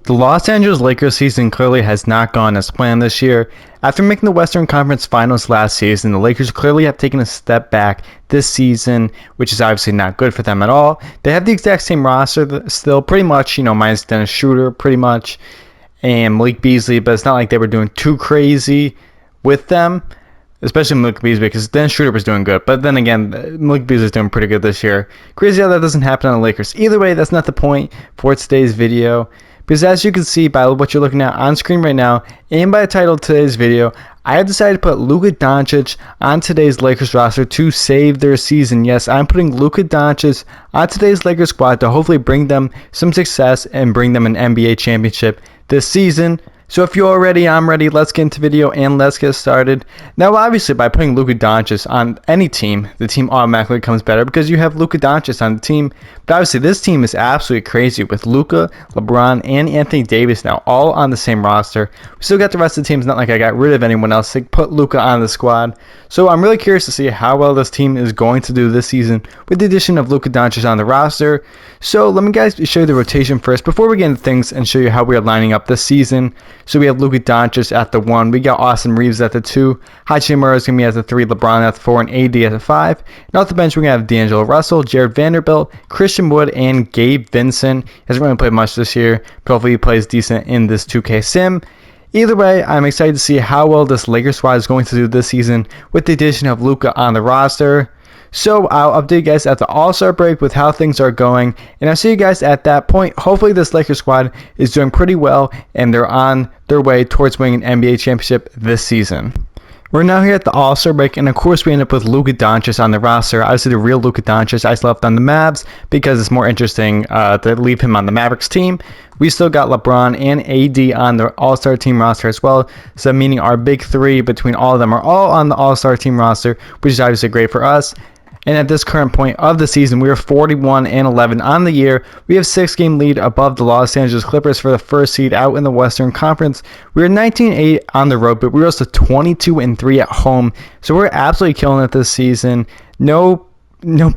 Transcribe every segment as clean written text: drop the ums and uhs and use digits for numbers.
The Los Angeles Lakers season clearly has not gone as planned this year. After making the Western Conference Finals last season, the Lakers clearly have taken a step back this season, which is obviously not good for them at all. They have the exact same roster still, pretty much, minus Dennis Schroeder, pretty much, and Malik Beasley, but it's not like they were doing too crazy with them, especially Malik Beasley, because Dennis Schroeder was doing good. But then again, Malik Beasley is doing pretty good this year. Crazy how that doesn't happen on the Lakers. Either way, that's not the point for today's video. Because as you can see by what you're looking at on screen right now, and by the title of today's video, I have decided to put Luka Doncic on today's Lakers roster to save their season. Yes, I'm putting Luka Doncic on today's Lakers squad to hopefully bring them some success and bring them an NBA championship this season. So if you're all ready, I'm ready. Let's get into the video and let's get started. Now, obviously, by putting Luka Doncic on any team, the team automatically becomes better because you have Luka Doncic on the team. But obviously, this team is absolutely crazy with Luka, LeBron, and Anthony Davis now all on the same roster. We still got the rest of the team. It's not like I got rid of anyone else to put Luka on the squad. So I'm really curious to see how well this team is going to do this season with the addition of Luka Doncic on the roster. So let me guys show you the rotation first before we get into things and show you how we are lining up this season. So we have Luka Doncic at the 1. We got Austin Reeves at the 2. Hachimura is going to be at the 3. LeBron at the 4. And AD at the 5. And off the bench, we're going to have D'Angelo Russell, Jared Vanderbilt, Christian Wood, and Gabe Vincent. He hasn't really played much this year, but hopefully he plays decent in this 2K sim. Either way, I'm excited to see how well this Lakers squad is going to do this season with the addition of Luka on the roster. So I'll update you guys at the All-Star break with how things are going, and I'll see you guys at that point. Hopefully this Lakers squad is doing pretty well and they're on their way towards winning an NBA championship this season. We're now here at the All-Star break, and of course we end up with Luka Doncic on the roster. Obviously the real Luka Doncic I left on the Mavs because it's more interesting to leave him on the Mavericks team. We still got LeBron and AD on the All-Star team roster as well, so meaning our big three between all of them are all on the All-Star team roster, which is obviously great for us. And at this current point of the season, we are 41-11 on the year. We have 6-game lead above the Los Angeles Clippers for the first seed out in the Western Conference. We are 19-8 on the road, but we're also 22-3 at home. So we're absolutely killing it this season. No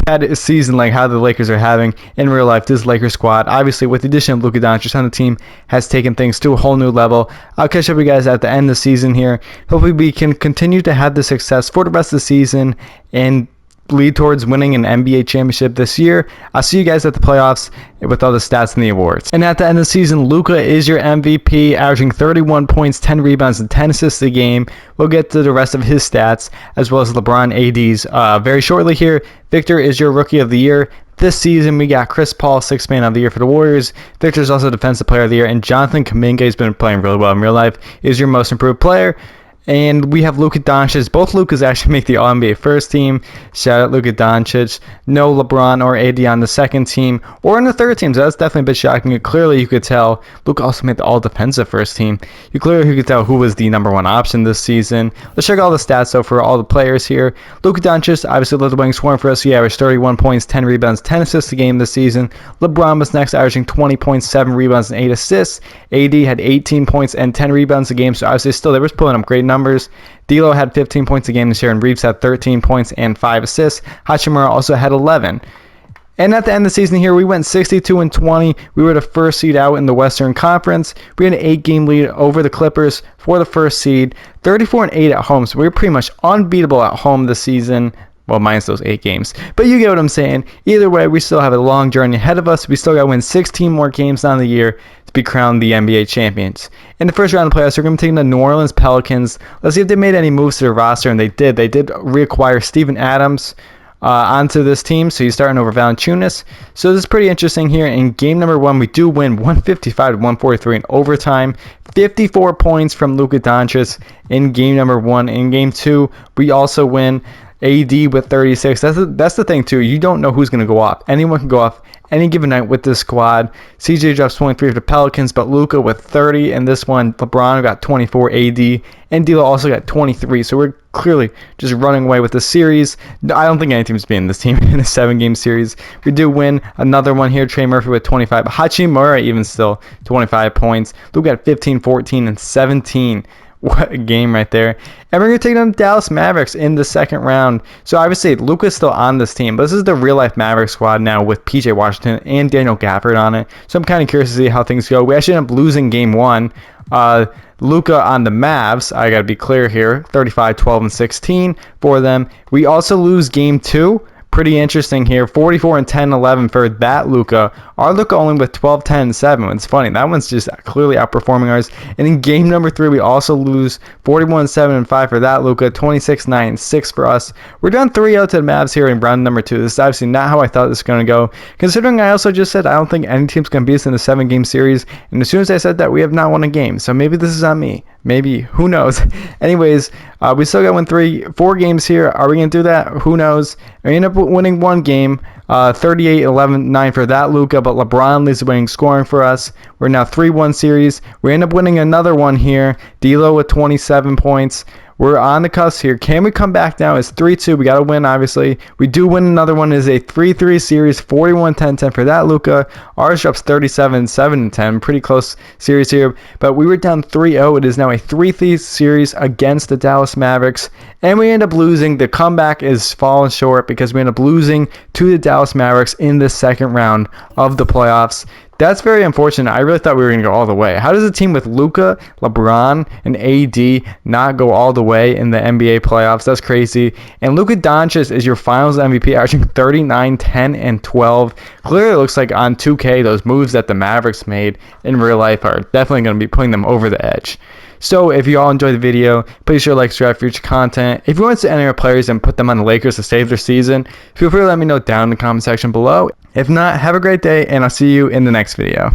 bad season like how the Lakers are having in real life. This Lakers squad, obviously with the addition of Luka Doncic on the team, has taken things to a whole new level. I'll catch up with you guys at the end of the season here. Hopefully we can continue to have the success for the rest of the season and lead towards winning an NBA championship this year. I'll see you guys at the playoffs with all the stats and the awards. And at the end of the season, Luka is your MVP, averaging 31 points, 10 rebounds, and 10 assists a game. We'll get to the rest of his stats as well as LeBron AD's very shortly here. Victor is your Rookie of the Year. This season, we got Chris Paul, 6th Man of the Year for the Warriors. Victor is also Defensive Player of the Year. And Jonathan Kuminga has been playing really well in real life, is your Most Improved Player. And we have Luka Doncic. Both Lukas actually make the All-NBA first team. Shout out Luka Doncic. No LeBron or AD on the second team or on the third team. So that's definitely a bit shocking. Clearly, you could tell Luka also made the All-Defensive first team. You could tell who was the number one option this season. Let's check all the stats, though, for all the players here. Luka Doncic obviously led the winning scoring for us. He averaged 31 points, 10 rebounds, 10 assists a game this season. LeBron was next, averaging 20 points, 7 rebounds, and 8 assists. AD had 18 points and 10 rebounds a game. So obviously still, they were pulling up great numbers. D'Lo had 15 points a game this year, and Reeves had 13 points and 5 assists. Hachimura also had 11. And at the end of the season here, we went 62-20. We were the first seed out in the Western Conference. We had an 8-game lead over the Clippers for the first seed, 34-8 at home. So we were pretty much unbeatable at home this season. Well, minus those 8 games. But you get what I'm saying. Either way, we still have a long journey ahead of us. We still got to win 16 more games on the year to be crowned the NBA champions. In the first round of the playoffs, we're going to be taking the New Orleans Pelicans. Let's see if they made any moves to their roster, and they did. They did reacquire Steven Adams onto this team, so he's starting over Valanciunas. So this is pretty interesting here. In game number 1, we do win 155-143 in overtime. 54 points from Luka Doncic in game number 1. In game 2, we also win. AD with 36. That's the thing, too. You don't know who's going to go off. Anyone can go off any given night with this squad. CJ drops 23 for the Pelicans, but Luka with 30 in this one. LeBron got 24, AD, and D'Lo also got 23. So we're clearly just running away with the series. I don't think any team's beating this team in a 7-game series. We do win another one here. Trey Murphy with 25. Hachimura even still 25 points. Luka got 15, 14, and 17. What a game right there. And we're going to take on the Dallas Mavericks in the second round. So obviously, Luka's still on this team, but this is the real-life Mavericks squad now with PJ Washington and Daniel Gafford on it. So I'm kind of curious to see how things go. We actually end up losing game one. Luka on the Mavs, I got to be clear here, 35, 12, and 16 for them. We also lose game two. Pretty interesting here. 44 and 10, 11 for that Luka. Our Luka only with 12, 10, 7. It's funny. That one's just clearly outperforming ours. And in game number 3, we also lose 41, 7, and 5 for that Luka. 26, 9, 6 for us. We're down 3-0 to the Mavs here in round number 2. This is obviously not how I thought this was going to go. Considering I also just said I don't think any team's going to beat us in a 7-game series. And as soon as I said that, we have not won a game. So maybe this is on me. Maybe. Who knows? Anyways, we still got to win 4 games here. Are we going to do that? Who knows? We end up winning one game, 38, 11, 9 for that Luka, but LeBron leads the winning scoring for us. We're now 3-1 series. We end up winning another one here. D'Lo with 27 points. We're on the cusp here. Can we come back now? It's 3-2. We got to win, obviously. We do win another one. It is a 3-3 series, 41, 10, 10 for that Luka. Ours drops 37, 7, 10. Pretty close series here. But we were down 3-0. It is now a 3-3 series against the Dallas Mavericks. And we end up losing. The comeback is falling short because we end up losing to the Dallas Mavericks in the second round of the playoffs. That's very unfortunate. I really thought we were going to go all the way. How does a team with Luka, LeBron, and AD not go all the way in the NBA playoffs? That's crazy. And Luka Doncic is your finals MVP, averaging 39, 10, and 12. Clearly, it looks like on 2K, those moves that the Mavericks made in real life are definitely going to be putting them over the edge. So if you all enjoyed the video, please share, like, subscribe for future content. If you want to enter your players and put them on the Lakers to save their season, feel free to let me know down in the comment section below. If not, have a great day, and I'll see you in the next video.